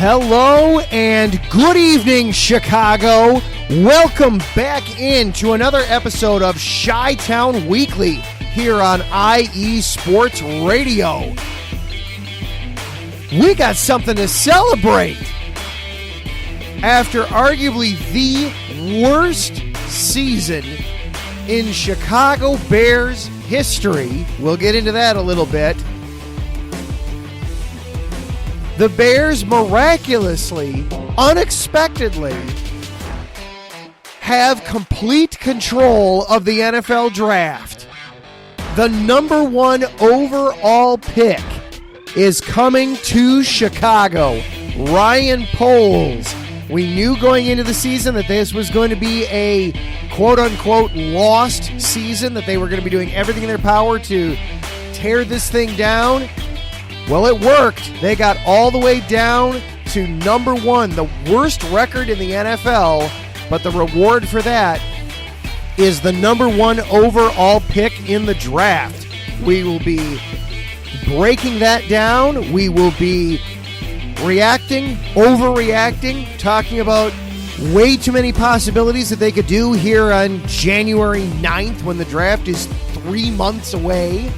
Hello and good evening, Chicago. Welcome back into another episode of Chi-Town Weekly here on IE Sports Radio. We got something to celebrate. After arguably the worst season in Chicago Bears history, we'll get into that a little bit, the Bears miraculously, unexpectedly, have complete control of the NFL draft. The number one overall pick is coming to Chicago. Ryan Poles. We knew going into the season that this was going to be a quote-unquote lost season, that they were going to be doing everything in their power to tear this thing down. Well, it worked. They got all the way down to number one, the worst record in the NFL, but the reward for that is the number one overall pick in the draft. We will be breaking that down. We will be reacting, overreacting, talking about way too many possibilities that they could do here on January 9th when the draft is 3 months away.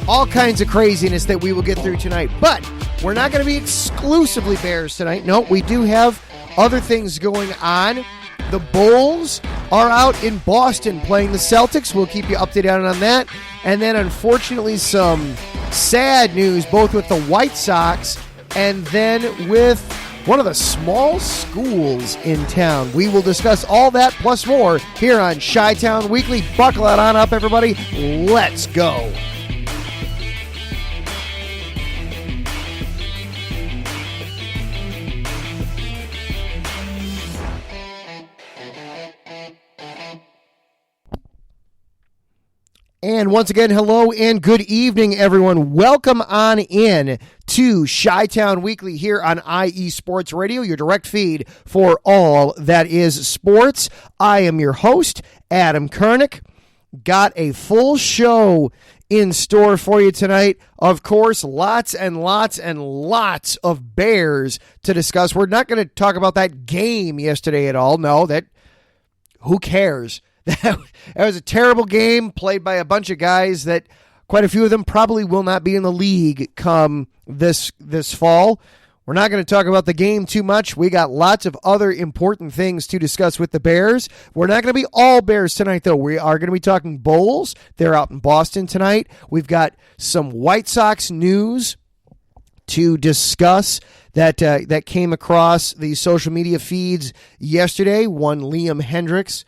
All kinds of craziness that we will get through tonight. But we're not going to be exclusively Bears tonight. No, we do have other things going on. The Bulls are out in Boston playing the Celtics. We'll keep you updated on that. And then, unfortunately, some sad news, both with the White Sox and then with one of the small schools in town. We will discuss all that plus more here on Chi-Town Weekly. Buckle it on up, everybody. Let's go. And once again, hello and good evening, everyone. Welcome on in to Chi-Town Weekly here on IE Sports Radio, your direct feed for all that is sports. I am your host, Adam Kernick. Got a full show in store for you tonight. Of course, lots and lots and lots of Bears to discuss. We're not going to talk about that game yesterday at all. No, who cares? That was a terrible game played by a bunch of guys that quite a few of them probably will not be in the league come this fall. We're not going to talk about the game too much. We got lots of other important things to discuss with the Bears. We're not going to be all Bears tonight, though. We are going to be talking Bulls. They're out in Boston tonight. We've got some White Sox news to discuss that came across the social media feeds yesterday. One Liam Hendricks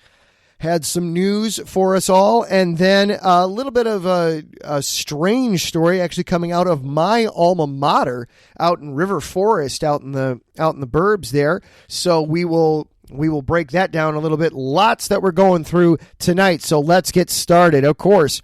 had some news for us all, and then a little bit of a strange story actually coming out of my alma mater out in River Forest, out in the burbs there. So we will break that down a little bit. Lots that we're going through tonight, so let's get started. Of course,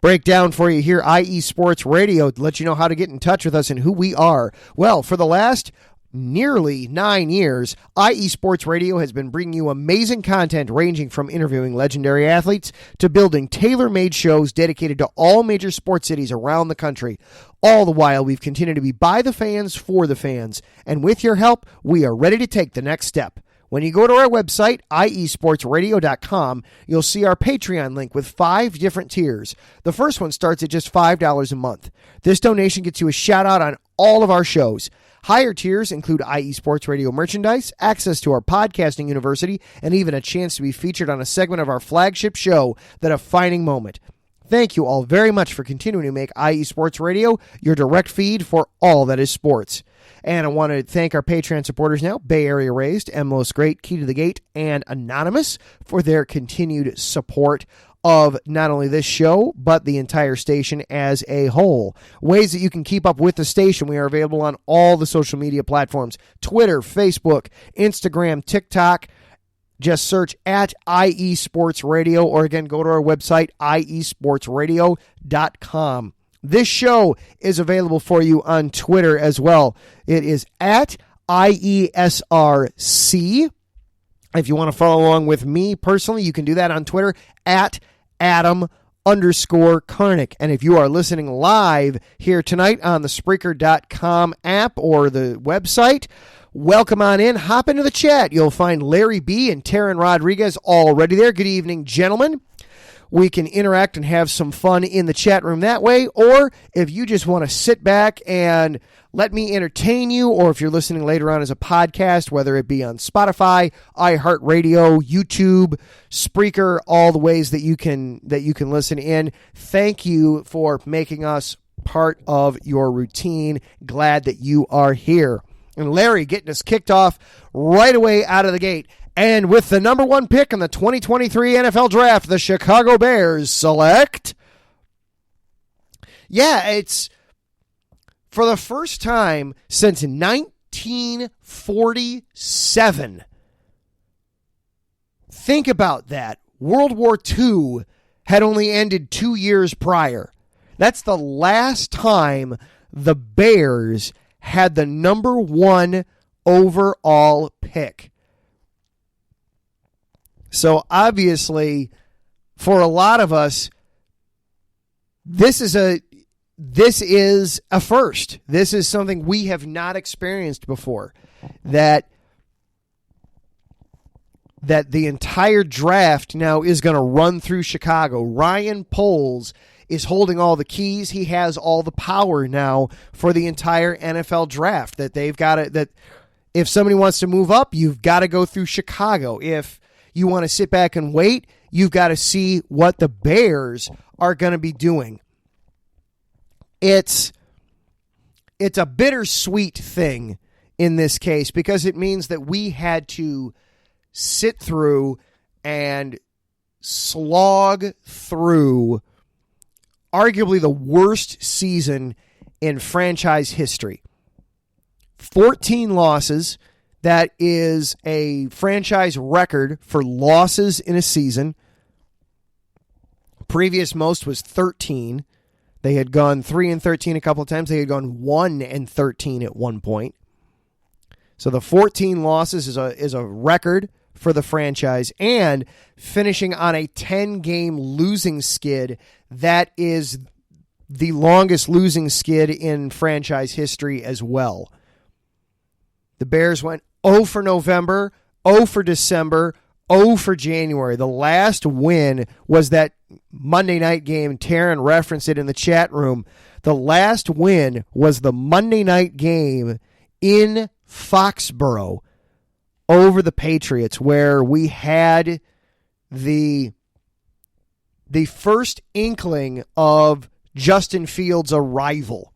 break down for you here, IE Sports Radio, to let you know how to get in touch with us and who we are. Well, for the last nearly 9 years, IE Sports Radio has been bringing you amazing content ranging from interviewing legendary athletes to building tailor-made shows dedicated to all major sports cities around the country. All the while, we've continued to be by the fans, for the fans. And with your help, we are ready to take the next step. When you go to our website, iesportsradio.com, you'll see our Patreon link with 5 different tiers. The first one starts at just $5 a month. This donation gets you a shout-out on all of our shows. Higher tiers include IE Sports Radio merchandise, access to our podcasting university, and even a chance to be featured on a segment of our flagship show, The Defining Moment. Thank you all very much for continuing to make IE Sports Radio your direct feed for all that is sports. And I want to thank our Patreon supporters now, Bay Area Raised, Emlos Great, Key to the Gate, and Anonymous, for their continued support of not only this show, but the entire station as a whole. Ways that you can keep up with the station. We are available on all the social media platforms: Twitter, Facebook, Instagram, TikTok. Just search at IE Sports Radio, or again, go to our website, iesportsradio.com. This show is available for you on Twitter as well. It is at IESRC. If you want to follow along with me personally, you can do that on Twitter at Adam_Kernick. Karnick. And if you are listening live here tonight on the Spreaker.com app or the website, welcome on in. Hop into the chat. You'll find Larry B. and Taryn Rodriguez already there. Good evening, gentlemen. We can interact and have some fun in the chat room that way. Or if you just want to sit back and let me entertain you, or if you're listening later on as a podcast, whether it be on Spotify, iHeartRadio, YouTube, Spreaker, all the ways that you can listen in. Thank you for making us part of your routine. Glad that you are here. And Larry getting us kicked off right away out of the gate. And with the number 1 pick in the 2023 NFL Draft, the Chicago Bears select. Yeah, it's for the first time since 1947. Think about that. World War II had only ended 2 years prior. That's the last time the Bears had the number 1 overall pick. So obviously, for a lot of us, this is a first. This is something we have not experienced before. That the entire draft now is going to run through Chicago. Ryan Poles is holding all the keys. He has all the power now for the entire NFL draft. That they've got it. That if somebody wants to move up, you've got to go through Chicago. If you want to sit back and wait, you've got to see what the Bears are going to be doing. It's a bittersweet thing in this case because it means that we had to sit through and slog through arguably the worst season in franchise history. 14 losses. That is a franchise record for losses in a season. Previous most was 13. They had gone 3-13 a couple of times. They had gone 1-13 at one point. So the 14 losses is a record for the franchise, and finishing on a 10-game losing skid. That is the longest losing skid in franchise history as well. The Bears went 0 for November, 0 for December, 0 for January. The last win was that Monday night game. Taryn referenced it in the chat room. The last win was the Monday night game in Foxborough over the Patriots, where we had the first inkling of Justin Fields' arrival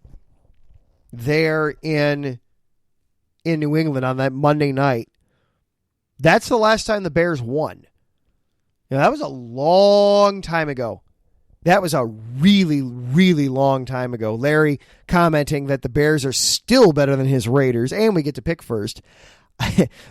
there in New England on that Monday night. That's the last time the Bears won. Now, that was a long time ago. That was a really, really long time ago. Larry commenting that the Bears are still better than his Raiders, and we get to pick first.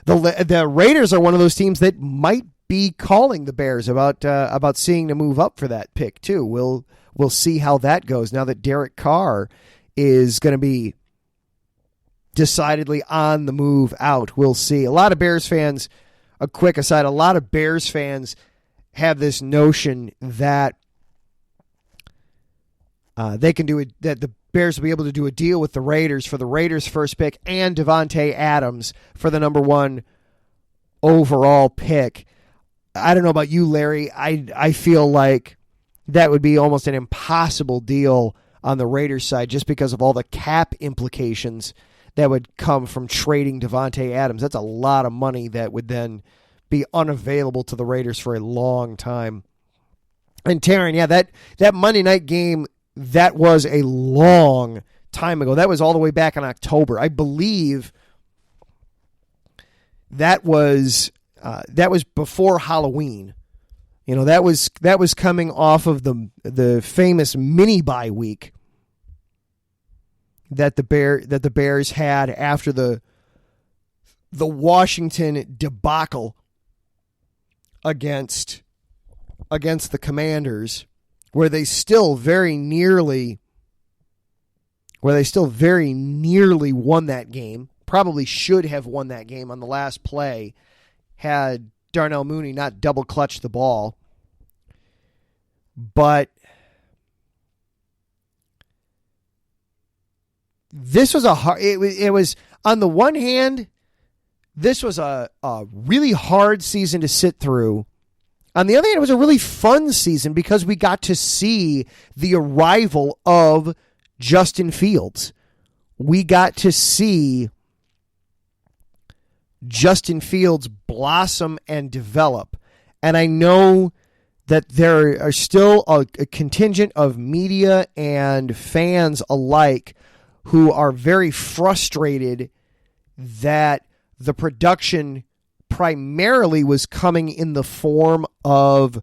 The Raiders are one of those teams that might be calling the Bears about seeing to move up for that pick too. We'll see how that goes now that Derek Carr is going to be decidedly on the move out. We'll see. A lot of Bears fans, a quick aside, a lot of Bears fans have this notion that they can do it, that the Bears will be able to do a deal with the Raiders for the Raiders' first pick and Devontae Adams for the number 1 overall pick. I don't know about you, Larry. I feel like that would be almost an impossible deal on the Raiders' side just because of all the cap implications that would come from trading Devontae Adams. That's a lot of money that would then be unavailable to the Raiders for a long time. And Taryn, yeah, that Monday night game, that was a long time ago. That was all the way back in October. I believe that was before Halloween. You know, that was coming off of the famous mini bye week that the Bears had after the Washington debacle against the Commanders, where they still very nearly won that game. Probably should have won that game on the last play had Darnell Mooney not double clutched the ball. But this was it was on the one hand, this was a really hard season to sit through. On the other hand, it was a really fun season because we got to see the arrival of Justin Fields. We got to see Justin Fields blossom and develop. And I know that there are still a contingent of media and fans alike who are very frustrated that the production primarily was coming in the form of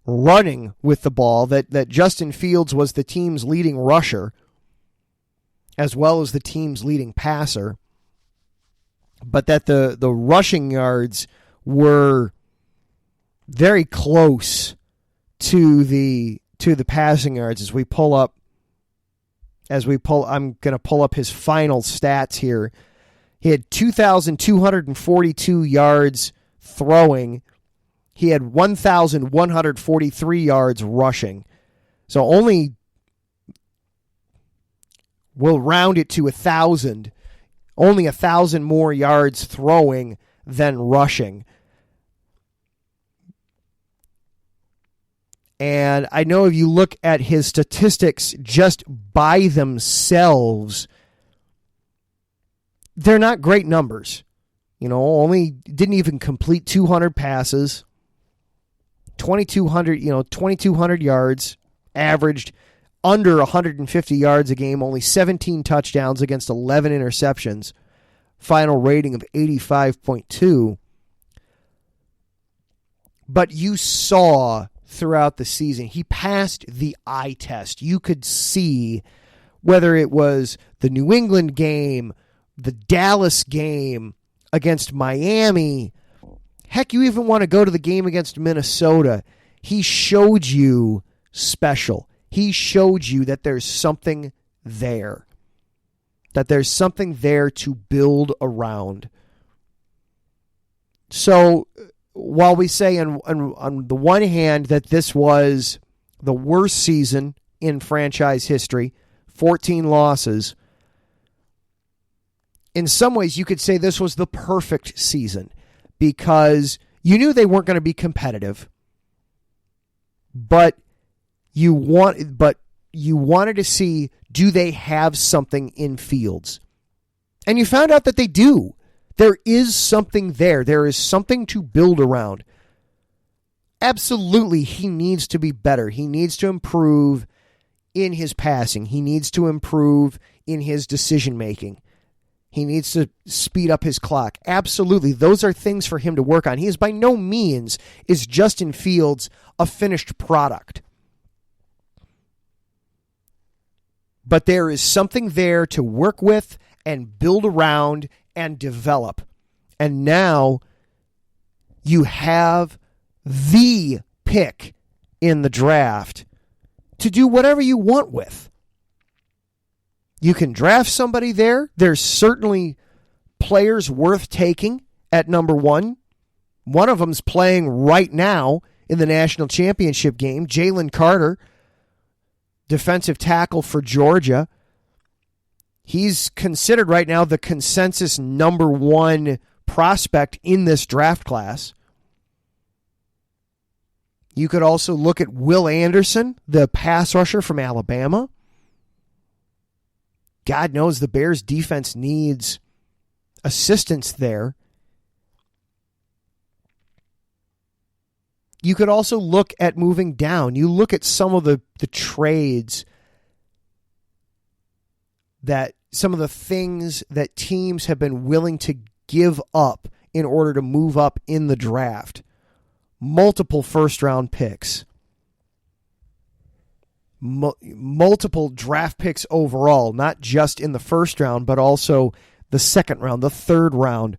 running with the ball, that Justin Fields was the team's leading rusher as well as the team's leading passer, but that the rushing yards were very close to the passing yards. I'm going to pull up his final stats here. He had 2,242 yards throwing. He had 1,143 yards rushing. So we'll round it to 1,000. Only 1,000 more yards throwing than rushing. And I know if you look at his statistics just by themselves, they're not great numbers. Only didn't even complete 200 passes, 2,200 yards, averaged under 150 yards a game, only 17 touchdowns against 11 interceptions, final rating of 85.2. But you saw throughout the season, he passed the eye test. You could see whether it was the New England game, the Dallas game against Miami. Heck, you even want to go to the game against Minnesota. He showed you special. He showed you that there's something there. That there's something there to build around. So while we say on the one hand that this was the worst season in franchise history, 14 losses, in some ways you could say this was the perfect season because you knew they weren't going to be competitive, but you wanted to see, do they have something in Fields? And you found out that they do. There is something there. There is something to build around. Absolutely, he needs to be better. He needs to improve in his passing. He needs to improve in his decision-making. He needs to speed up his clock. Absolutely, those are things for him to work on. He is by no means, is Justin Fields a finished product. But there is something there to work with and build around and develop. And now you have the pick in the draft to do whatever you want with. You can draft somebody there. There's certainly players worth taking at number one. One of them's playing right now in the national championship game. Jalen Carter, defensive tackle for Georgia. He's considered right now the consensus number one prospect in this draft class. You could also look at Will Anderson, the pass rusher from Alabama. God knows the Bears defense needs assistance there. You could also look at moving down. You look at some of the trades that some of the things that teams have been willing to give up in order to move up in the draft. Multiple first-round picks. Multiple draft picks overall, not just in the first round, but also the second round, the third round.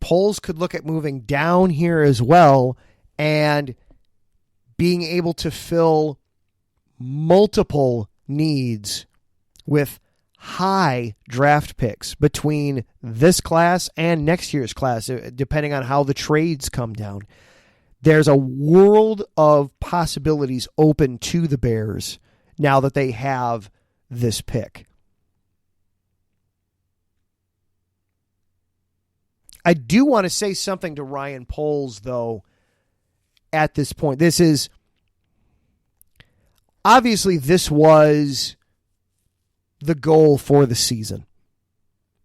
Polls could look at moving down here as well and being able to fill multiple needs with high draft picks between this class and next year's class, depending on how the trades come down. There's a world of possibilities open to the Bears now that they have this pick. I do want to say something to Ryan Poles, though, at this point. This was the goal for the season.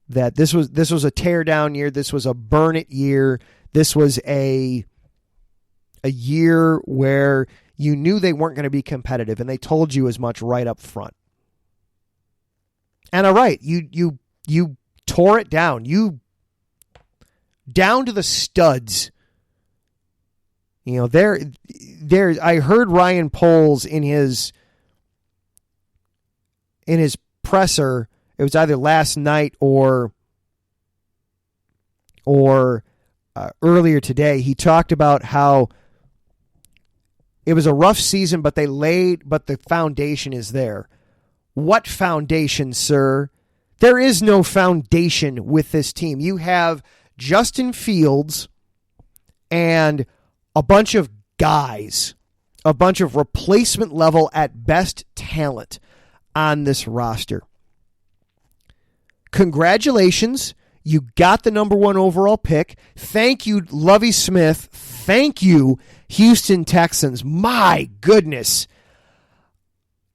That this was a tear down year. This was a burn it year. This was a year where you knew they weren't going to be competitive, and they told you as much right up front. And all right, you tore it down. You down to the studs. You know, there I heard Ryan Poles in his presser. It was either last night or earlier today. He talked about how it was a rough season, but the foundation is there. What foundation, sir? There is no foundation with this team. You have Justin Fields and a bunch of guys, a bunch of replacement level at best talent on this roster. Congratulations. You got the number 1 overall pick. Thank you, Lovie Smith. Thank you, Houston Texans. My goodness.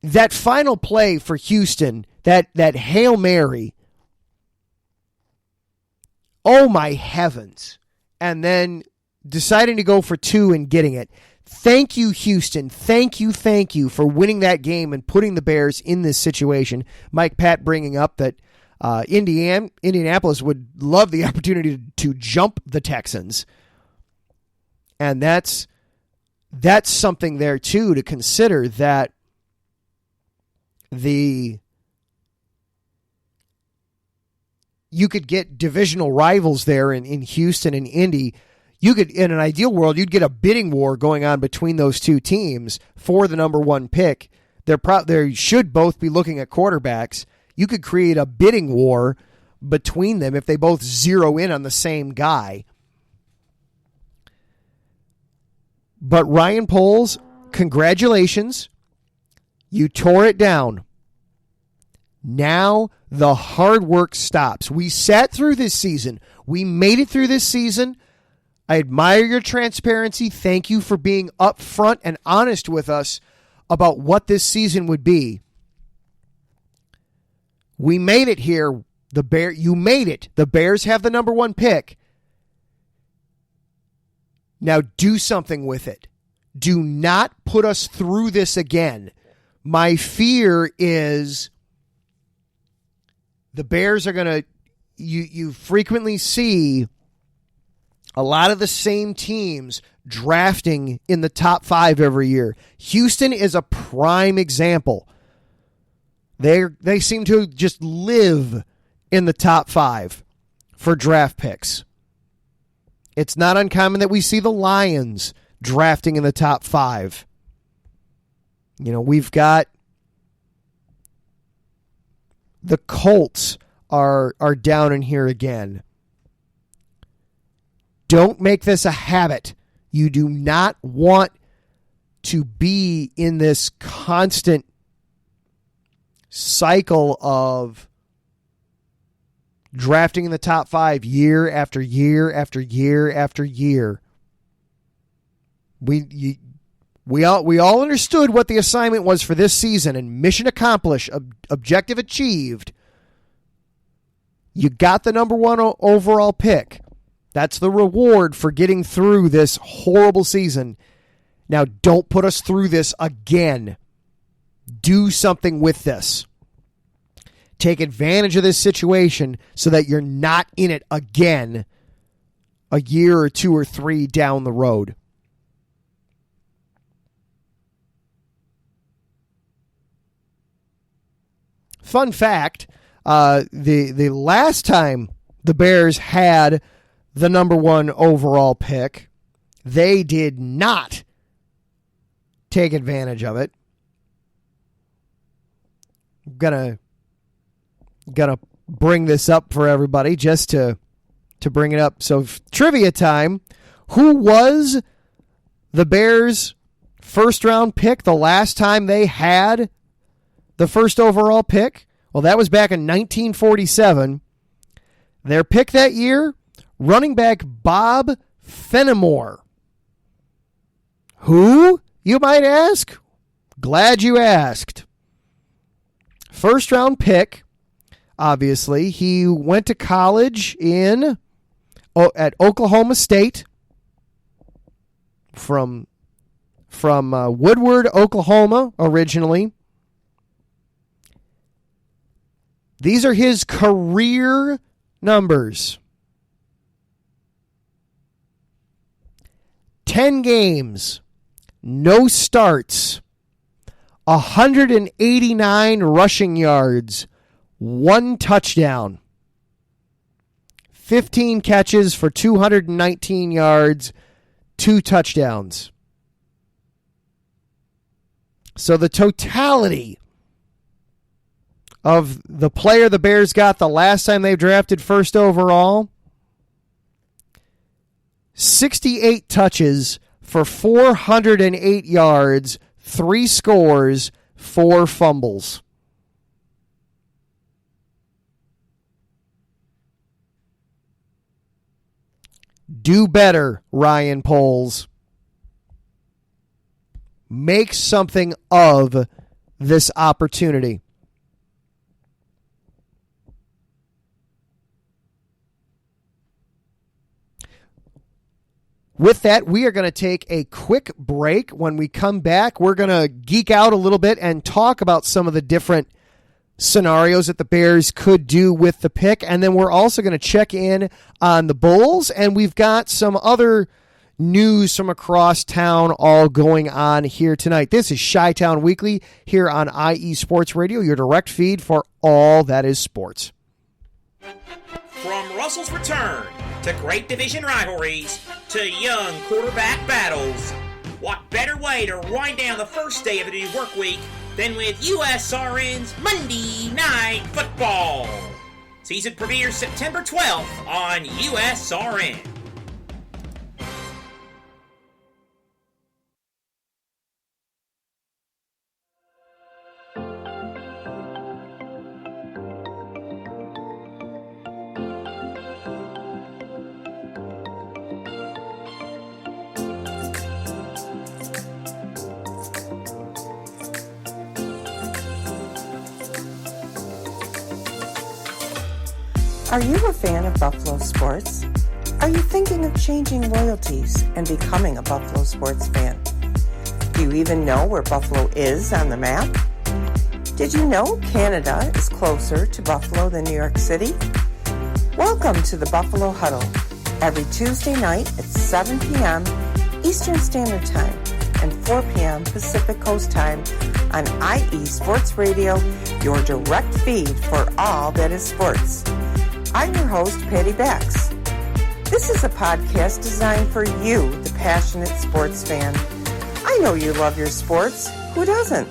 That final play for Houston, that Hail Mary, oh my heavens. And then deciding to go for 2 and getting it. Thank you, Houston. Thank you for winning that game and putting the Bears in this situation. Mike Pat bringing up that Indianapolis would love the opportunity to jump the Texans. And that's something there, too, to consider, that you could get divisional rivals there in Houston and Indy. You could, in an ideal world, you'd get a bidding war going on between those two teams for the number 1 pick. They should both be looking at quarterbacks. You could create a bidding war between them if they both zero in on the same guy. But Ryan Poles, congratulations. You tore it down. Now the hard work stops. We sat through this season. We made it through this season. I admire your transparency. Thank you for being upfront and honest with us about what this season would be. We made it here. You made it. The Bears have the number 1 pick. Now do something with it. Do not put us through this again. My fear is the Bears are going to, you frequently see a lot of the same teams drafting in the top 5 every year. Houston is a prime example. They seem to just live in the top 5 for draft picks. It's not uncommon that we see the Lions drafting in the top 5. You know, we've got the Colts are down in here again. Don't make this a habit. You do not want to be in this constant cycle of drafting in the top 5 year after year after year after year. We all understood what the assignment was for this season, and mission accomplished, objective achieved. You got the number 1 overall pick. That's the reward for getting through this horrible season. Now, don't put us through this again. Do something with this. Take advantage of this situation so that you're not in it again a year or 2 or 3 down the road. Fun fact, the last time the Bears had the number 1 overall pick, they did not take advantage of it. Gonna bring this up for everybody just to bring it up. So trivia time. Who was the Bears' first round pick the last time they had the first overall pick? Well, that was back in 1947. Their pick that year, running back Bob Fenimore. Who, you might ask? Glad you asked. First round pick, obviously. He went to college at Oklahoma State from Woodward, Oklahoma, originally. These are his career numbers. 10 games, no starts, 189 rushing yards, 1 touchdown, 15 catches for 219 yards, 2 touchdowns. So the totality of the player the Bears got the last time they drafted first overall, 68 touches for 408 yards, 3 scores, 4 fumbles. Do better, Ryan Poles. Make something of this opportunity. With that, we are going to take a quick break. When we come back, we're going to geek out a little bit and talk about some of the different scenarios that the Bears could do with the pick. And then we're also going to check in on the Bulls. And we've got some other news from across town all going on here tonight. This is Chi-Town Weekly here on IE Sports Radio, your direct feed for all that is sports. From Russell's return to great division rivalries to young quarterback battles, what better way to wind down the first day of a new work week than with USRN's Monday Night Football? Season premieres September 12th on USRN. Are you a fan of Buffalo sports? Are you thinking of changing loyalties and becoming a Buffalo sports fan? Do you even know where Buffalo is on the map? Did you know Canada is closer to Buffalo than New York City? Welcome to the Buffalo Huddle, every Tuesday night at 7 p.m. Eastern Standard Time and 4 p.m. Pacific Coast Time on IE Sports Radio, your direct feed for all that is sports. I'm your host, Patty Bax. This is a podcast designed for you, the passionate sports fan. I know you love your sports. Who doesn't?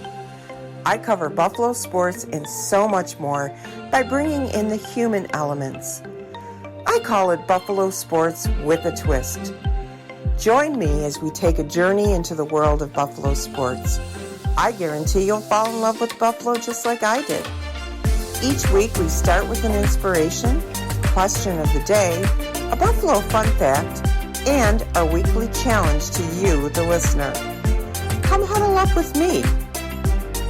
I cover Buffalo sports and so much more by bringing in the human elements. I call it Buffalo Sports with a Twist. Join me as we take a journey into the world of Buffalo sports. I guarantee you'll fall in love with Buffalo just like I did. Each week we start with an inspiration, question of the day, a Buffalo fun fact, and our weekly challenge to you, the listener. Come huddle up with me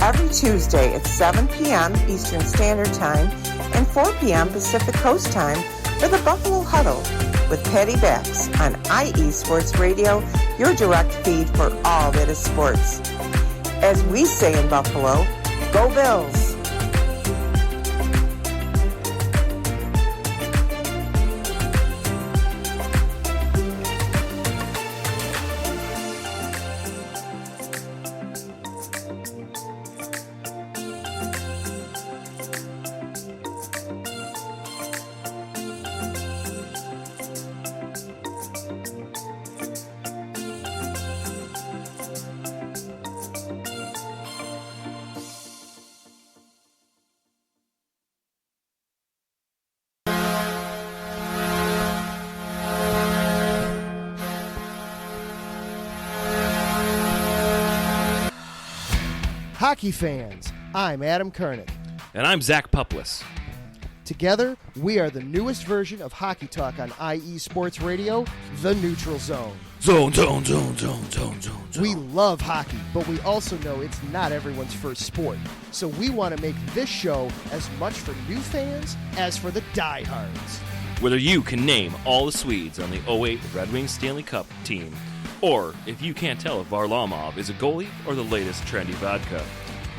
every Tuesday at 7 p.m. Eastern Standard Time and 4 p.m. Pacific Coast Time for the Buffalo Huddle with Patty Bax on IE Sports Radio, your direct feed for all that is sports. As we say in Buffalo, go Bills! Hockey fans, I'm Adam Kernick. And I'm Zach Puplis. Together, we are the newest version of Hockey Talk on IE Sports Radio, The Neutral Zone. Zone. We love hockey, but we also know it's not everyone's first sport. So we want to make this show as much for new fans as for the diehards. Whether you can name all the Swedes on the 08 Red Wings Stanley Cup team, or if you can't tell if Varlamov is a goalie or the latest trendy vodka,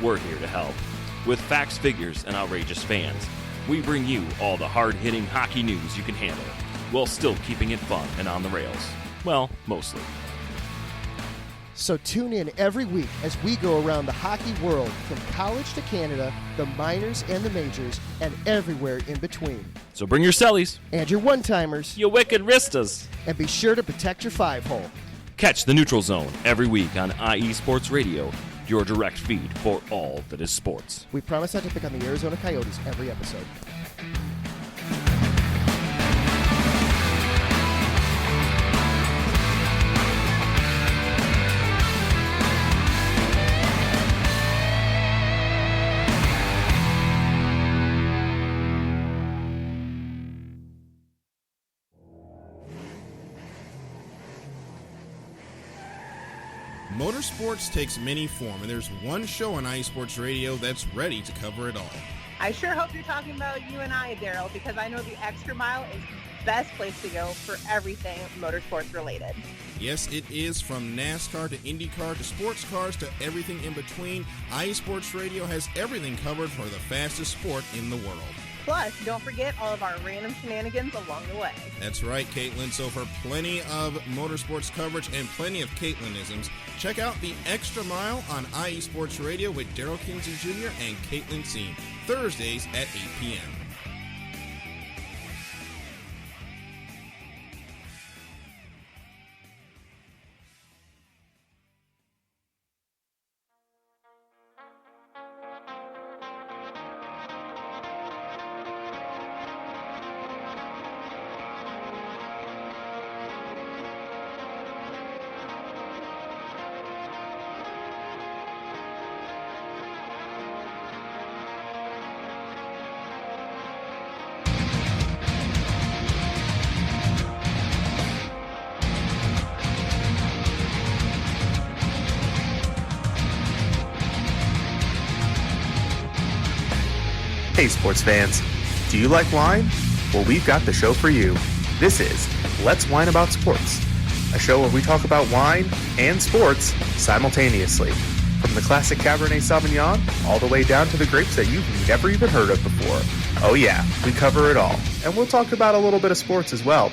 we're here to help. With facts, figures, and outrageous fans, we bring you all the hard-hitting hockey news you can handle, while still keeping it fun and on the rails. Well, mostly. So tune in every week as we go around the hockey world, from college to Canada, the minors and the majors, and everywhere in between. So bring your cellies. And your one-timers. You wicked wristas. And be sure to protect your five-hole. Catch the Neutral Zone every week on IE Sports Radio, your direct feed for all that is sports. We promise not to pick on the Arizona Coyotes every episode. Motorsports takes many form, and there's one show on IE Sports Radio that's ready to cover it all. I sure hope you're talking about you and I, Daryl, because I know the Extra Mile is the best place to go for everything motorsports related. Yes, it is. From NASCAR to IndyCar to sports cars to everything in between, IE Sports Radio has everything covered for the fastest sport in the world. Plus, don't forget all of our random shenanigans along the way. That's right, Caitlin. So for plenty of motorsports coverage and plenty of Caitlinisms, check out the Extra Mile on IE Sports Radio with Daryl Kinsey Jr. and Caitlin Seen, Thursdays at 8 p.m. Hey sports fans, do you like wine? Well, we've got the show for you. This is Let's Wine About Sports, a show where we talk about wine and sports simultaneously. From the classic Cabernet Sauvignon all the way down to the grapes that you've never even heard of before. Oh yeah, we cover it all. And we'll talk about a little bit of sports as well.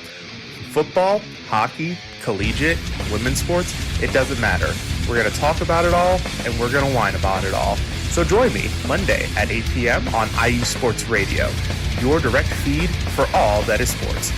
Football, hockey, collegiate, women's sports, it doesn't matter. We're going to talk about it all, and we're going to whine about it all. So join me Monday at 8 p.m. on IU Sports Radio, your direct feed for all that is sports.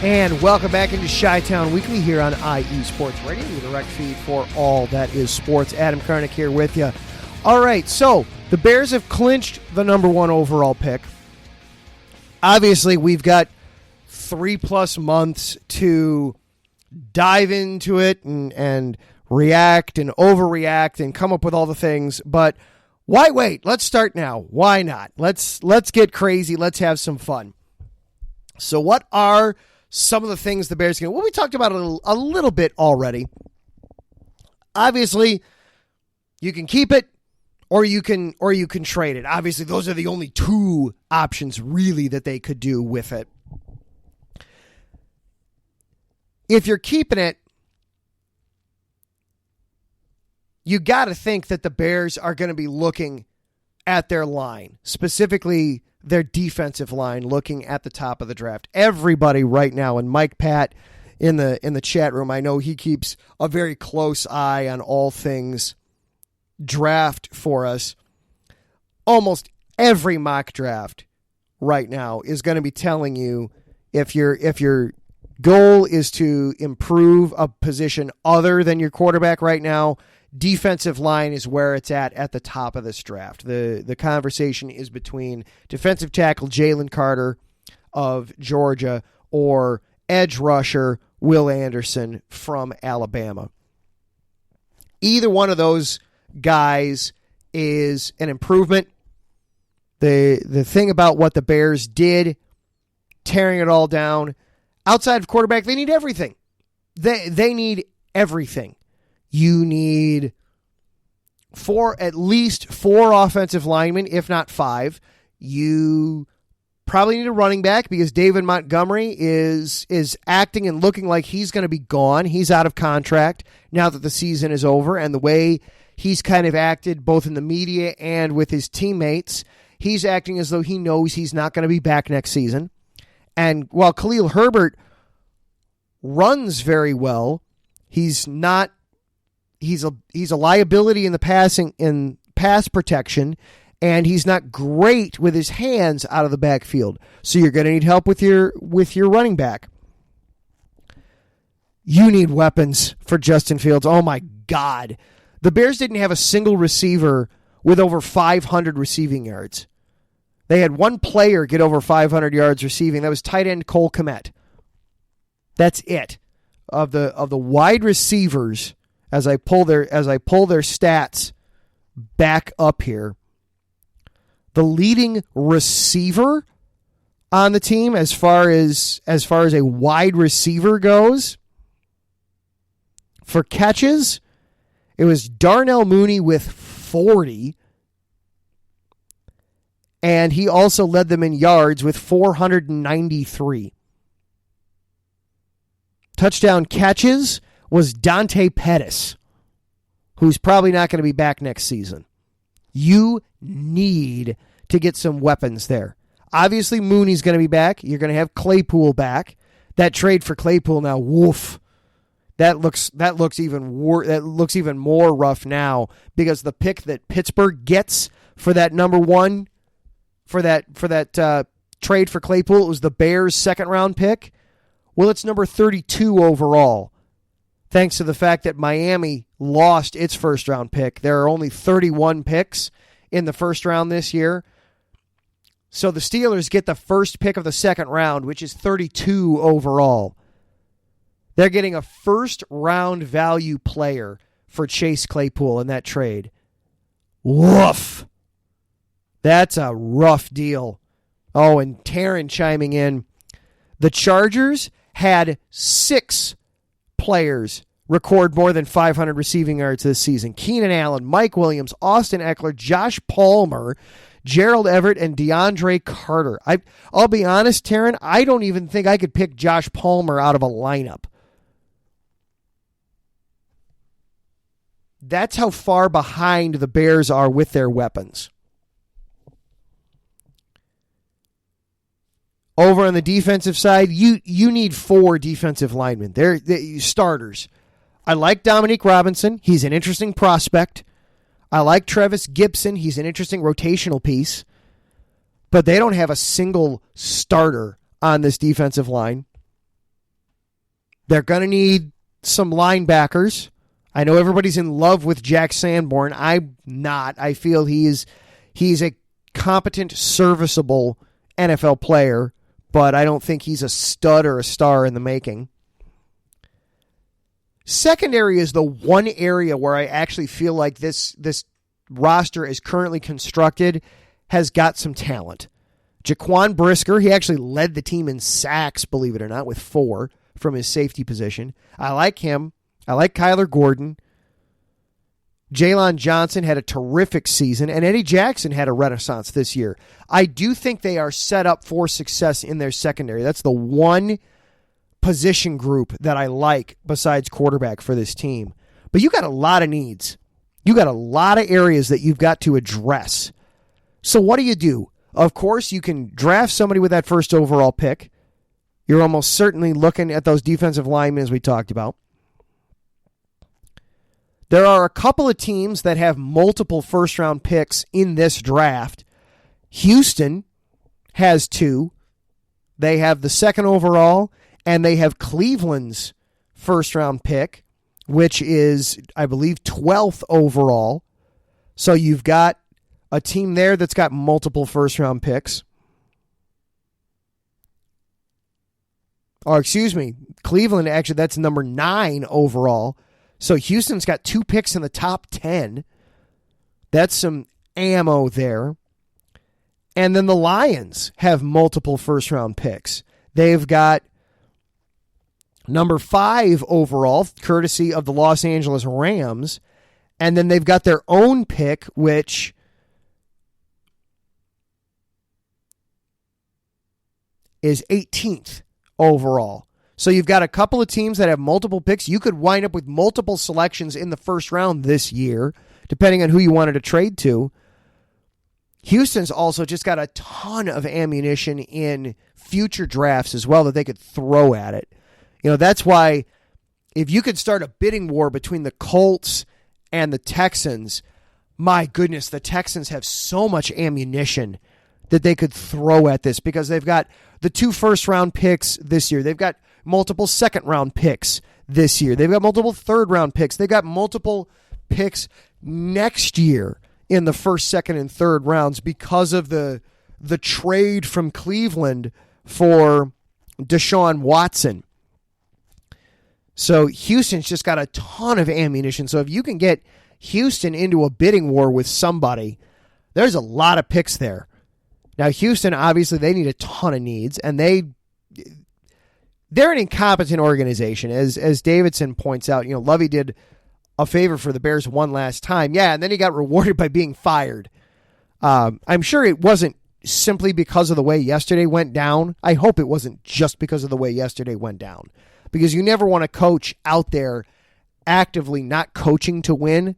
And welcome back into Chi-Town Weekly here on IE Sports Radio, your direct feed for all that is sports. Adam Kernick here with you. All right, so the Bears have clinched the number one overall pick. Obviously, we've got 3+ months to dive into it and react and overreact and come up with all the things. But why wait? Let's start now. Why not? Let's get crazy. Let's have some fun. So what are some of the things the Bears can? Well, we talked about it a little bit already. Obviously, you can keep it or you can trade it. Obviously, those are the only two options really that they could do with it. If you're keeping it, you got to think that the Bears are going to be looking at their line, specifically their defensive line, looking at the top of the draft. Everybody right now, and Mike Pat in the chat room, I know he keeps a very close eye on all things draft for us. Almost every mock draft right now is going to be telling you if your goal is to improve a position other than your quarterback right now, defensive line is where it's at the top of this draft. The conversation is between defensive tackle Jalen Carter of Georgia or edge rusher Will Anderson from Alabama. Either one of those guys is an improvement. The thing about what the Bears did, tearing it all down, outside of quarterback, they need everything. They need everything. You need at least four offensive linemen, if not five. You probably need a running back because David Montgomery is acting and looking like he's going to be gone. He's out of contract now that the season is over, and the way he's kind of acted both in the media and with his teammates, he's acting as though he knows he's not going to be back next season. And while Khalil Herbert runs very well, he's a liability in the pass protection, and he's not great with his hands out of the backfield. So you're going to need help with your running back. You need weapons for Justin Fields. Oh my God. The Bears didn't have a single receiver with over 500 receiving yards. They had one player get over 500 yards receiving. That was tight end Cole Kmet. That's it. Of the wide receivers, as I pull their stats back up here, the leading receiver on the team as far as a wide receiver goes for catches, it was Darnell Mooney with 40. And he also led them in yards with 493. Touchdown catches was Dante Pettis, who's probably not going to be back next season. You need to get some weapons there. Obviously, Mooney's going to be back. You're going to have Claypool back. That trade for Claypool now, woof. That looks even more rough now because the pick that Pittsburgh gets for that number one for that trade for Claypool, it was the Bears' second-round pick. Well, it's number 32 overall, thanks to the fact that Miami lost its first-round pick. There are only 31 picks in the first round this year. So the Steelers get the first pick of the second round, which is 32 overall. They're getting a first-round value player for Chase Claypool in that trade. Woof. That's a rough deal. Oh, and Taryn chiming in. The Chargers had 6 players record more than 500 receiving yards this season. Keenan Allen, Mike Williams, Austin Eckler, Josh Palmer, Gerald Everett, and DeAndre Carter. I'll be honest, Taryn, I don't even think I could pick Josh Palmer out of a lineup. That's how far behind the Bears are with their weapons. Over on the defensive side, you need 4 defensive linemen. They're starters. I like Dominique Robinson. He's an interesting prospect. I like Travis Gibson. He's an interesting rotational piece. But they don't have a single starter on this defensive line. They're going to need some linebackers. I know everybody's in love with Jack Sanborn. I'm not. I feel he's a competent, serviceable NFL player, but I don't think he's a stud or a star in the making. Secondary is the one area where I actually feel like this roster is currently constructed has got some talent. Jaquan Brisker, he actually led the team in sacks, believe it or not, with 4 from his safety position. I like him. I like Kyler Gordon. Jalen Johnson had a terrific season, and Eddie Jackson had a renaissance this year. I do think they are set up for success in their secondary. That's the one position group that I like besides quarterback for this team. But you got a lot of needs. You got a lot of areas that you've got to address. So what do? Of course, you can draft somebody with that first overall pick. You're almost certainly looking at those defensive linemen as we talked about. There are a couple of teams that have multiple first-round picks in this draft. Houston has 2. They have the second overall, and they have Cleveland's first-round pick. which is, I believe, 12th overall. So you've got a team there that's got multiple first-round picks. Or, excuse me, Cleveland, actually, that's number 9 overall. So Houston's got 2 picks in the top 10. That's some ammo there. And then the Lions have multiple first-round picks. They've got number 5 overall, courtesy of the Los Angeles Rams. And then they've got their own pick, which is 18th overall. So you've got a couple of teams that have multiple picks. You could wind up with multiple selections in the first round this year, depending on who you wanted to trade to. Houston's also just got a ton of ammunition in future drafts as well that they could throw at it. You know, that's why if you could start a bidding war between the Colts and the Texans, my goodness, the Texans have so much ammunition that they could throw at this because they've got the 2 first-round picks this year. They've got multiple second-round picks this year. They've got multiple third-round picks. They've got multiple picks next year in the first, second, and third rounds because of the trade from Cleveland for Deshaun Watson. So Houston's just got a ton of ammunition. So if you can get Houston into a bidding war with somebody, there's a lot of picks there. Now, Houston, obviously, they need a ton of needs, and they're an incompetent organization. As Davidson points out, you know, Lovey did a favor for the Bears one last time. Yeah, and then he got rewarded by being fired. I'm sure it wasn't simply because of the way yesterday went down. I hope it wasn't just because of the way yesterday went down. Because you never want to coach out there actively not coaching to win.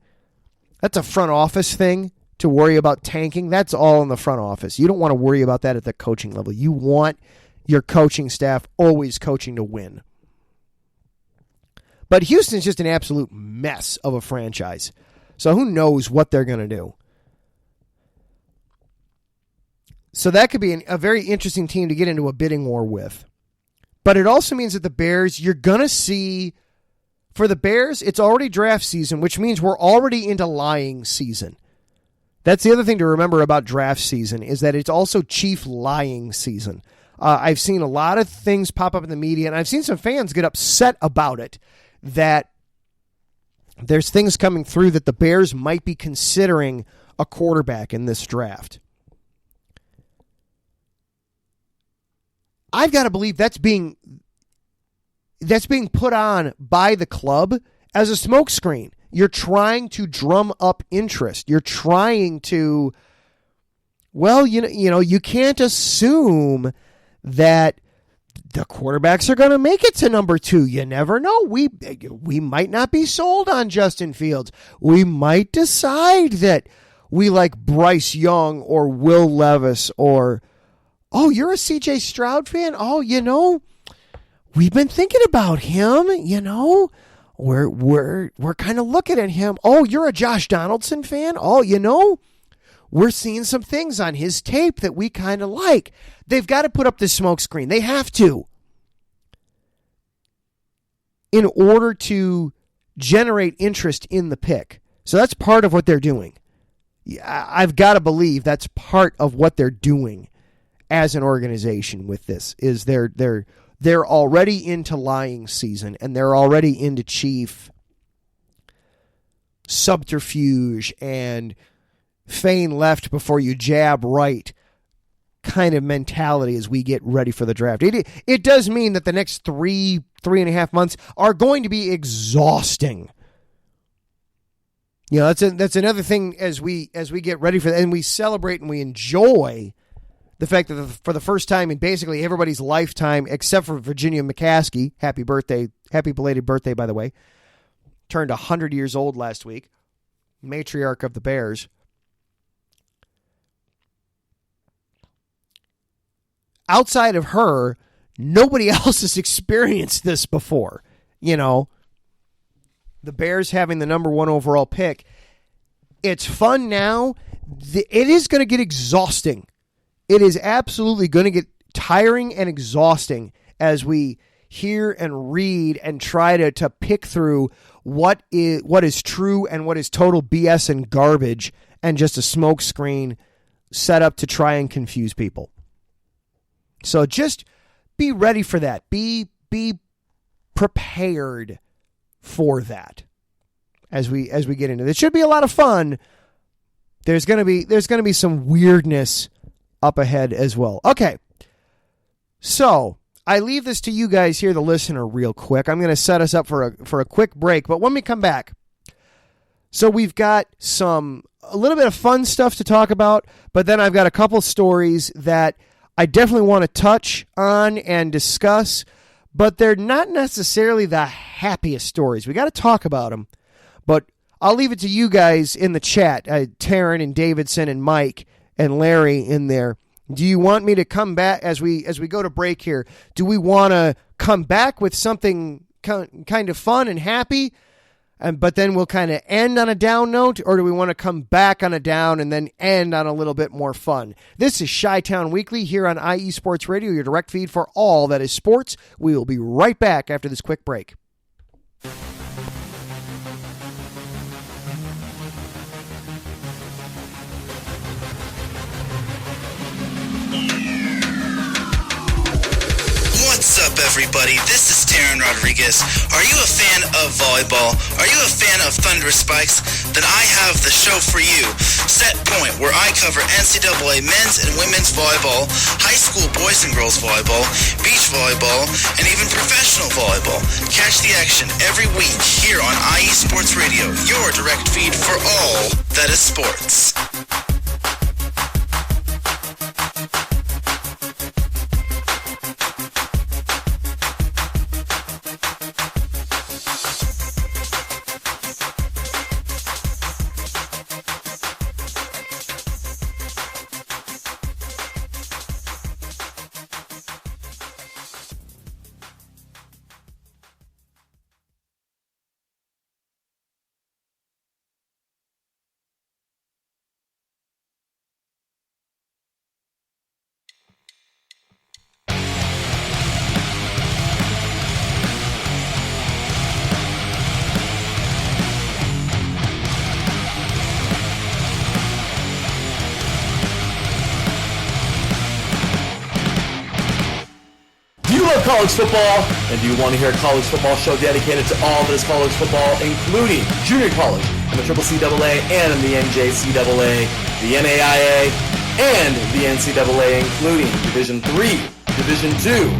That's a front office thing to worry about tanking. That's all in the front office. You don't want to worry about that at the coaching level. You want your coaching staff always coaching to win. But Houston's just an absolute mess of a franchise. So who knows what they're going to do. So that could be a very interesting team to get into a bidding war with. But it also means that the Bears, you're going to see, for the Bears, it's already draft season, which means we're already into lying season. That's the other thing to remember about draft season, is that it's also chief lying season. I've seen a lot of things pop up in the media, and I've seen some fans get upset about it, that there's things coming through that the Bears might be considering a quarterback in this draft. I've got to believe that's being put on by the club as a smokescreen. You're trying to drum up interest. You're trying to, well, you know, you can't assume that the quarterbacks are going to make it to number 2. You never know. We might not be sold on Justin Fields. We might decide that we like Bryce Young or Will Levis or, oh, you're a CJ Stroud fan? Oh, you know, we've been thinking about him, you know. We're kind of looking at him. Oh, you're a Josh Donaldson fan? Oh, you know, we're seeing some things on his tape that we kind of like. They've got to put up this smoke screen. They have to. In order to generate interest in the pick. So that's part of what they're doing. I've got to believe that's part of what they're doing as an organization with this, is they're already into lying season, and they're already into chief subterfuge and feign left before you jab right kind of mentality as we get ready for the draft. It does mean that the next 3.5 months are going to be exhausting. You know, that's another thing as we get ready for that, and we celebrate and we enjoy the fact that for the first time in basically everybody's lifetime, except for Virginia McCaskey, happy belated birthday, by the way, turned 100 years old last week, matriarch of the Bears. Outside of her, nobody else has experienced this before. You know, the Bears having the number 1 overall pick. It's fun now. It is going to get exhausting. It is absolutely going to get tiring and exhausting as we hear and read and try to pick through what is true and what is total BS and garbage and just a smokescreen set up to try and confuse people. So just be ready for that. Be prepared for that as we get into this. It should be a lot of fun. There's gonna be some weirdness up ahead as well. Okay, so I leave this to you guys here, the listener, real quick. I'm gonna set us up for a quick break, but when we come back, so we've got a little bit of fun stuff to talk about, but then I've got a couple stories that I definitely want to touch on and discuss, but they're not necessarily the happiest stories. We got to talk about them, but I'll leave it to you guys in the chat, Taryn and Davidson and Mike and Larry in there. Do you want me to come back as we go to break here? Do we want to come back with something kind of fun and happy, but then we'll kind of end on a down note, or do we want to come back on a down and then end on a little bit more fun? This is Chi-Town Weekly here on IE Sports Radio, your direct feed for all that is sports. We will be right back after this quick break. What's up, everybody? This is Taryn Rodriguez. Are you a fan of volleyball? Are you a fan of Thunderous Spikes? Then I have the show for you, Set Point, where I cover NCAA men's and women's volleyball, high school boys and girls volleyball, beach volleyball, and even professional volleyball. Catch the action every week here on IE Sports Radio, your direct feed for all that is sports. College football, and do you want to hear a college football show dedicated to all that is college football, including junior college and the CCCAA and the NJCAA, the NAIA, and the NCAA, including Division III, Division II,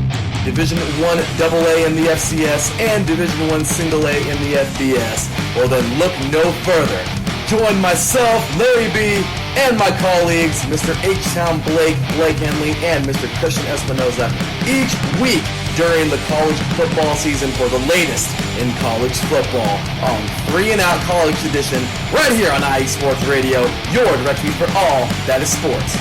Division I AA in the FCS, and Division I Single A in the FBS? Well, then look no further. Join myself, Larry B., and my colleagues, Mr. H-Town Blake Henley, and Mr. Christian Espinoza, each week during the college football season for the latest in college football on 3 and Out College Edition, right here on IE Sports Radio, your direct feed for all that is sports.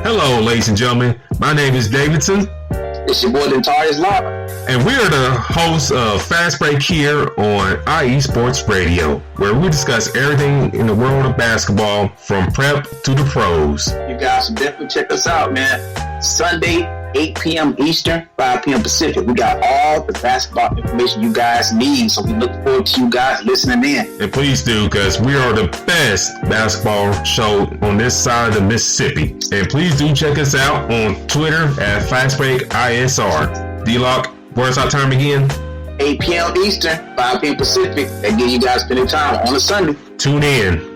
Hello, ladies and gentlemen. My name is Davidson. It's your boy, Dentarius Locke. And we are the hosts of Fast Break here on IE Sports Radio, where we discuss everything in the world of basketball from prep to the pros. You guys should definitely check us out, man. Sunday, 8 p.m. Eastern, 5 p.m. Pacific. We got all the basketball information you guys need, so we look forward to you guys listening in. And please do, because we are the best basketball show on this side of the Mississippi. And please do check us out on Twitter at FastBreakISR. D-Lock, where's our time again? 8 p.m. Eastern, 5 p.m. Pacific. That gives you guys plenty of time on a Sunday. Tune in.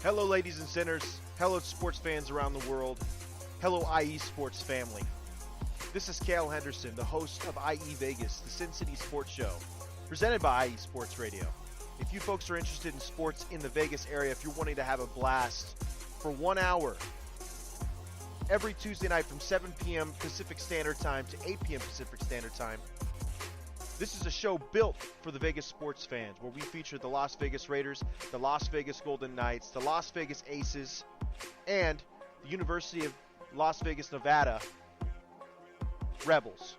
Hello, ladies and sinners. Hello, sports fans around the world. Hello, IE Sports family. This is Cale Henderson, the host of IE Vegas, the Sin City Sports Show, presented by IE Sports Radio. If you folks are interested in sports in the Vegas area, if you're wanting to have a blast for 1 hour, every Tuesday night from 7 p.m. Pacific Standard Time to 8 p.m. Pacific Standard Time, this is a show built for the Vegas sports fans, where we feature the Las Vegas Raiders, the Las Vegas Golden Knights, the Las Vegas Aces, and the University of Las Vegas, Nevada Rebels.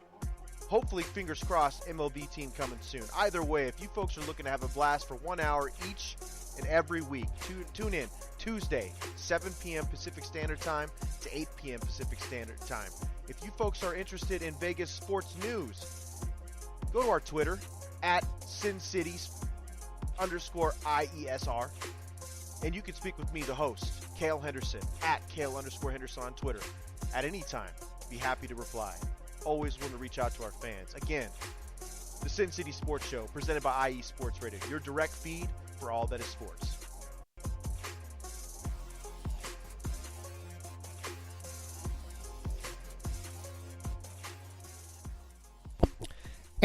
Hopefully, fingers crossed, MLB team coming soon. Either way, if you folks are looking to have a blast for 1 hour each and every week, tune in Tuesday, 7 p.m. Pacific Standard Time to 8 p.m. Pacific Standard Time. If you folks are interested in Vegas sports news, go to our Twitter, at SinCities_IESR, and you can speak with me, the host, Cale Henderson, at Cale_Henderson on Twitter. At any time, be happy to reply. Always want to reach out to our fans. Again, the Sin City Sports Show, presented by IE Sports Radio, your direct feed for all that is sports.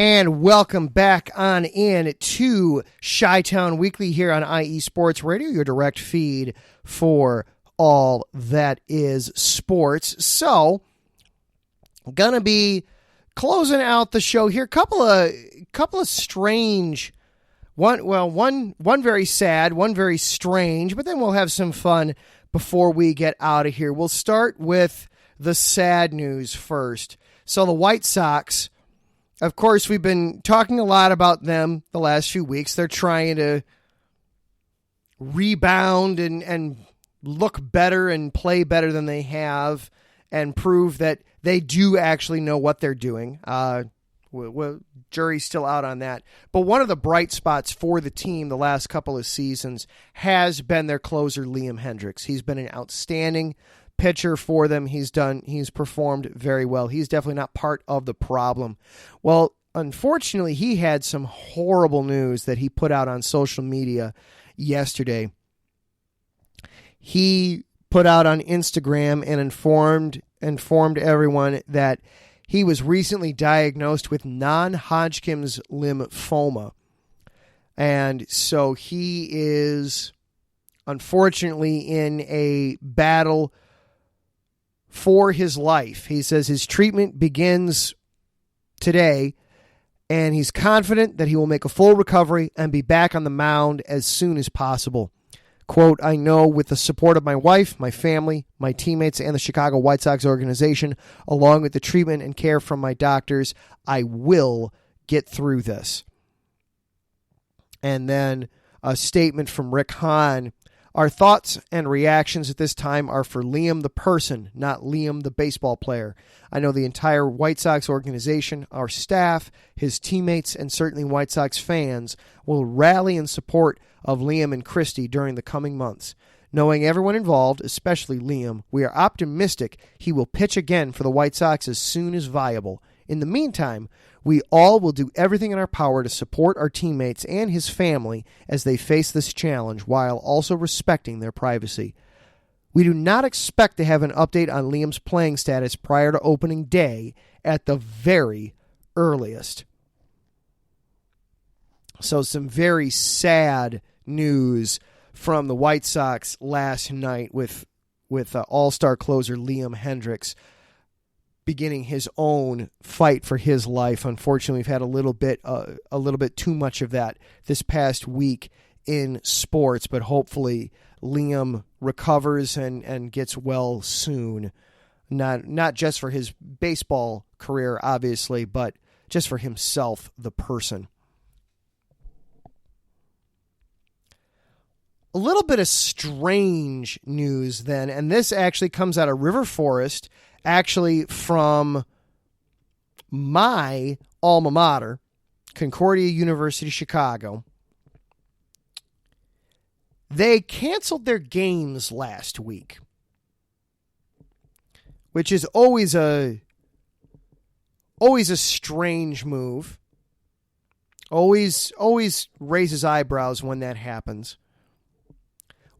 And welcome back on in to Chi-Town Weekly here on IE Sports Radio, your direct feed for all that is sports. So, gonna be closing out the show here. Couple of strange, one very sad, one very strange, but then we'll have some fun before we get out of here. We'll start with the sad news first. So the White Sox, of course, we've been talking a lot about them the last few weeks. They're trying to rebound and look better and play better than they have and prove that they do actually know what they're doing. Jury's still out on that. But one of the bright spots for the team the last couple of seasons has been their closer, Liam Hendricks. He's been an outstanding pitcher for them. He's performed very well. He's definitely not part of the problem. Well, unfortunately, he had some horrible news that he put out on social media yesterday. He put out on Instagram and informed everyone that he was recently diagnosed with non-Hodgkin's lymphoma. And so he is unfortunately in a battle for his life. He says his treatment begins today, and he's confident that he will make a full recovery and be back on the mound as soon as possible. Quote, I know with the support of my wife, my family, my teammates, and the Chicago White Sox organization, along with the treatment and care from my doctors, I will get through this. And then a statement from Rick Hahn. Our thoughts and reactions at this time are for Liam the person, not Liam the baseball player. I know the entire White Sox organization, our staff, his teammates, and certainly White Sox fans will rally in support of Liam and Christy during the coming months. Knowing everyone involved, especially Liam, we are optimistic he will pitch again for the White Sox as soon as viable. In the meantime, we all will do everything in our power to support our teammates and his family as they face this challenge while also respecting their privacy. We do not expect to have an update on Liam's playing status prior to opening day at the very earliest. So some very sad news from the White Sox last night with all-star closer Liam Hendricks beginning his own fight for his life. Unfortunately, we've had a little bit too much of that this past week in sports, but hopefully Liam recovers and gets well soon. Not just for his baseball career, obviously, but just for himself, the person. A little bit of strange news then, and this actually comes out of River Forest, actually from my alma mater, Concordia University, Chicago. They canceled their games last week, which is always a strange move. Always raises eyebrows when that happens.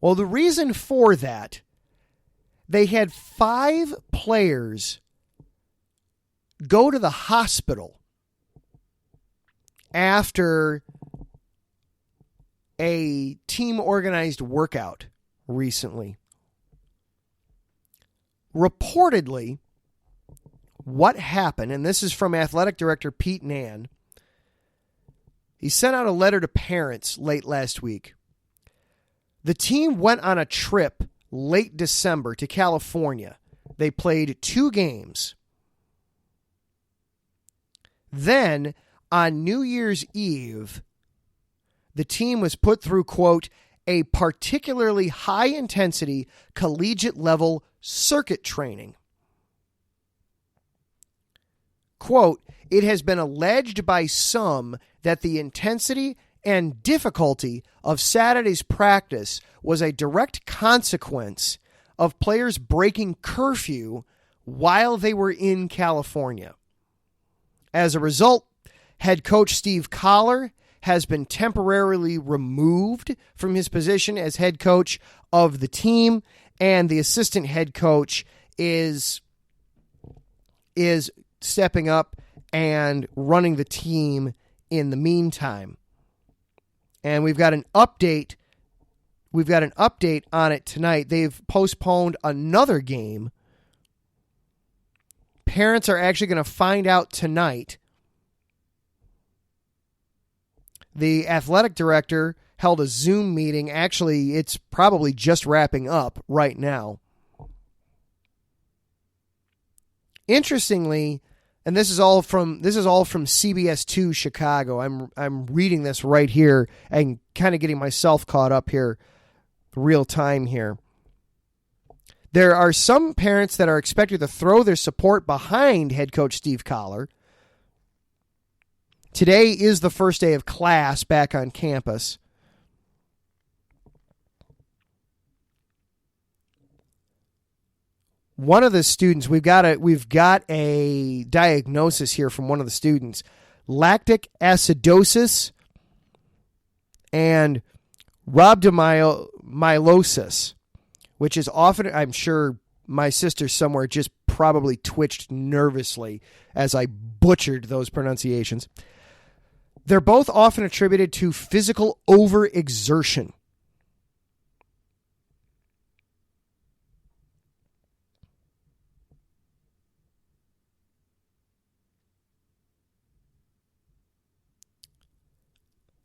Well, the reason for that, they had 5 players go to the hospital after a team-organized workout recently. Reportedly, what happened, and this is from Athletic Director Pete Nan, he sent out a letter to parents late last week. The team went on a trip late December to California. They played 2 games. Then, on New Year's Eve, the team was put through, quote, a particularly high-intensity collegiate-level circuit training. Quote, it has been alleged by some that the intensity and difficulty of Saturday's practice was a direct consequence of players breaking curfew while they were in California. As a result, head coach Steve Collar has been temporarily removed from his position as head coach of the team, and the assistant head coach is stepping up and running the team in the meantime. And we've got an update. We've got an update on it tonight. They've postponed another game. Parents are actually going to find out tonight. The athletic director held a Zoom meeting. Actually, it's probably just wrapping up right now. Interestingly, and this is all from CBS 2 Chicago. I'm reading this right here and kind of getting myself caught up here real time here. There are some parents that are expected to throw their support behind head coach Steve Collar. Today is the first day of class back on campus. One of the students, we've got a diagnosis here from one of the students. Lactic acidosis and rhabdomyolysis, which is often, I'm sure my sister somewhere just probably twitched nervously as I butchered those pronunciations. They're both often attributed to physical overexertion.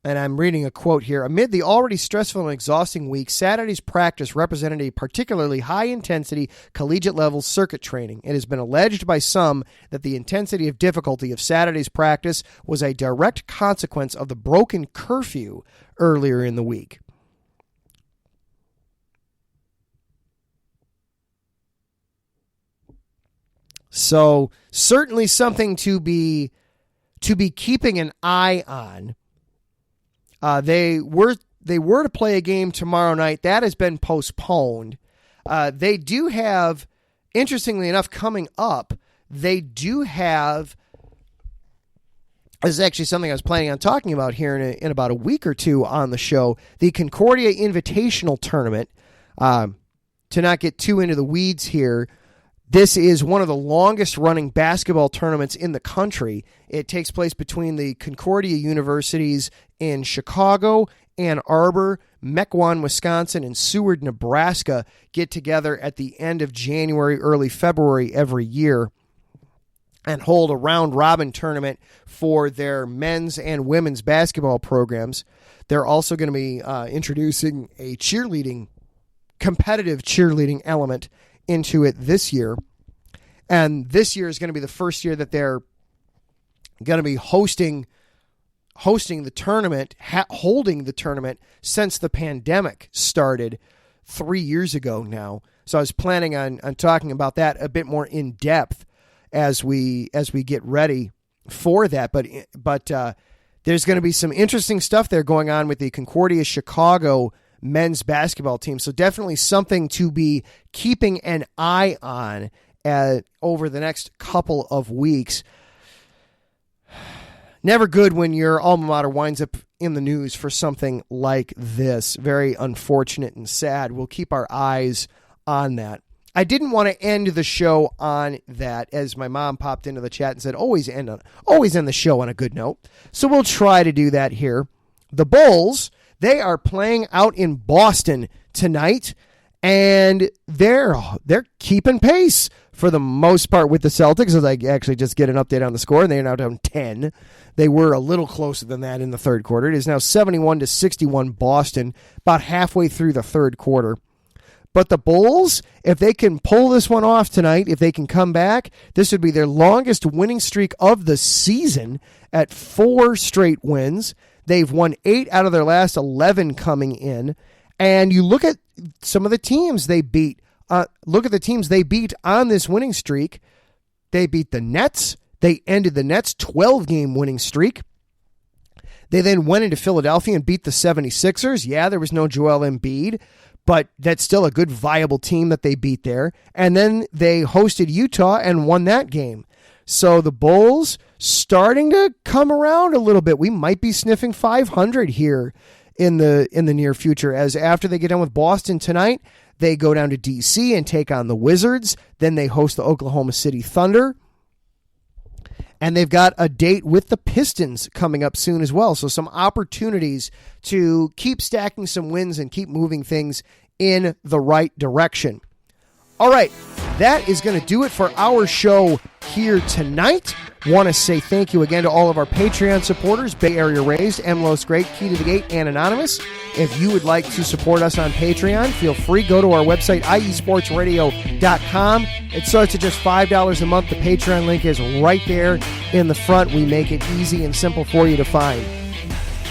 And I'm reading a quote here. Amid the already stressful and exhausting week, Saturday's practice represented a particularly high-intensity collegiate-level circuit training. It has been alleged by some that the intensity of difficulty of Saturday's practice was a direct consequence of the broken curfew earlier in the week. So, certainly something to be keeping an eye on. They were to play a game tomorrow night. That has been postponed. They do have, interestingly enough, coming up, they do have, this is actually something I was planning on talking about here in about a week or two on the show, the Concordia Invitational Tournament. To not get too into the weeds here, this is one of the longest running basketball tournaments in the country. It takes place between the Concordia Universities in Chicago, Ann Arbor, Mequon, Wisconsin, and Seward, Nebraska get together at the end of January, early February every year and hold a round-robin tournament for their men's and women's basketball programs. They're also going to be introducing a competitive cheerleading element into it this year. And this year is going to be the first year that they're going to be hosting the tournament, holding the tournament since the pandemic started 3 years ago now. So I was planning on talking about that a bit more in depth as we get ready for that. But there's going to be some interesting stuff there going on with the Concordia Chicago men's basketball team. So definitely something to be keeping an eye on over the next couple of weeks. Never good when your alma mater winds up in the news for something like this. Very unfortunate and sad. We'll keep our eyes on that. I didn't want to end the show on that, as my mom popped into the chat and said, always end the show on a good note. So we'll try to do that here. The Bulls, they are playing out in Boston tonight, and they're keeping pace for the most part with the Celtics, as I actually just get an update on the score, and they are now down 10. They were a little closer than that in the third quarter. It is now 71-61 Boston, about halfway through the third quarter. But the Bulls, if they can pull this one off tonight, if they can come back, this would be their longest winning streak of the season at 4 straight wins. They've won 8 out of their last 11 coming in. And you look at some of the teams they beat. Look at the teams they beat on this winning streak. They beat the Nets. They ended the Nets' 12-game winning streak. They then went into Philadelphia and beat the 76ers. Yeah, there was no Joel Embiid, but that's still a good, viable team that they beat there. And then they hosted Utah and won that game. So the Bulls starting to come around a little bit. We might be sniffing 500 here in the near future, as after they get done with Boston tonight, they go down to D.C. and take on the Wizards. Then they host the Oklahoma City Thunder. And they've got a date with the Pistons coming up soon as well. So some opportunities to keep stacking some wins and keep moving things in the right direction. All right, that is going to do it for our show here tonight. Want to say thank you again to all of our Patreon supporters, Bay Area Raised, MLO's Great, Key to the Gate, and Anonymous. If you would like to support us on Patreon, feel free. Go to our website, iesportsradio.com. It starts at just $5 a month. The Patreon link is right there in the front. We make it easy and simple for you to find.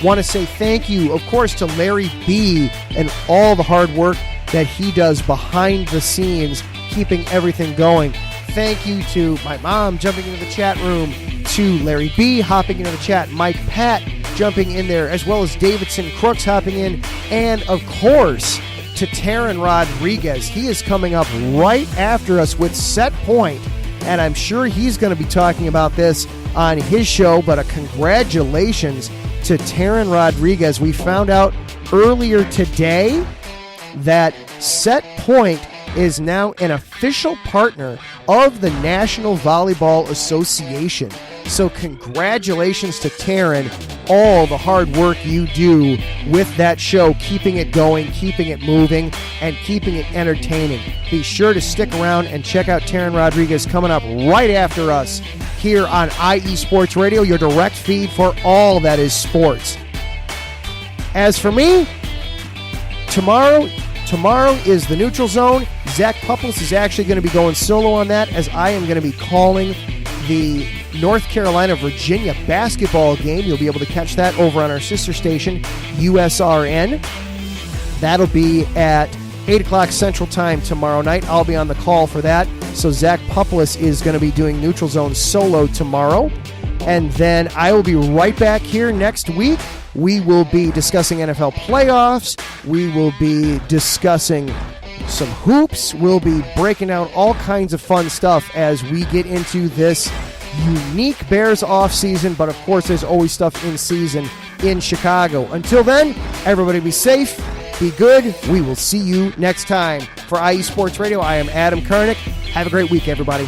Want to say thank you, of course, to Larry B. and all the hard work that he does behind the scenes, keeping everything going. Thank you to my mom jumping into the chat room, to Larry B. hopping into the chat, Mike Pat jumping in there, as well as Davidson Crooks hopping in, and of course to Taryn Rodriguez. He is coming up right after us with Set Point, and I'm sure he's going to be talking about this on his show, but a congratulations to Taryn Rodriguez. We found out earlier today that Set Point is now an official partner of the National Volleyball Association. So congratulations to Taryn, all the hard work you do with that show, keeping it going, keeping it moving, and keeping it entertaining. Be sure to stick around and check out Taryn Rodriguez coming up right after us here on IE Sports Radio, your direct feed for all that is sports. As for me, tomorrow is the Neutral Zone. Zach Pupples is actually going to be going solo on that, as I am going to be calling the North Carolina-Virginia basketball game. You'll be able to catch that over on our sister station, USRN. That'll be at 8 o'clock Central Time tomorrow night. I'll be on the call for that. So Zach Pupples is going to be doing Neutral Zone solo tomorrow. And then I will be right back here next week. We will be discussing NFL playoffs. We will be discussing some hoops. We'll be breaking down all kinds of fun stuff as we get into this unique Bears offseason. But, of course, there's always stuff in season in Chicago. Until then, everybody be safe, be good. We will see you next time. For IE Sports Radio, I am Adam Karnick. Have a great week, everybody.